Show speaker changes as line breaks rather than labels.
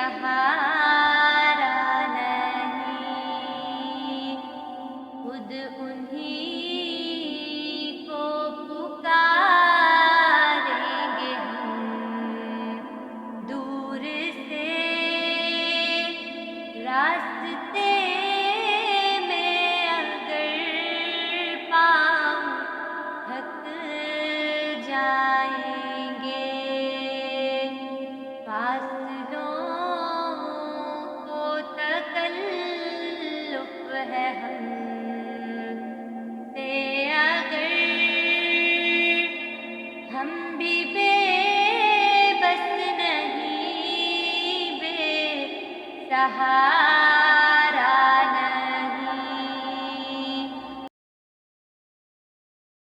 सहारा नहीं, खुद उन्हीं को पुकारेंगे हम दूर से रास्ते में अगर पाँव थक जाएंगे, फासलों को तकल्लुफ़ है हमसे अगर हम भी बेबस नहीं बेसहारा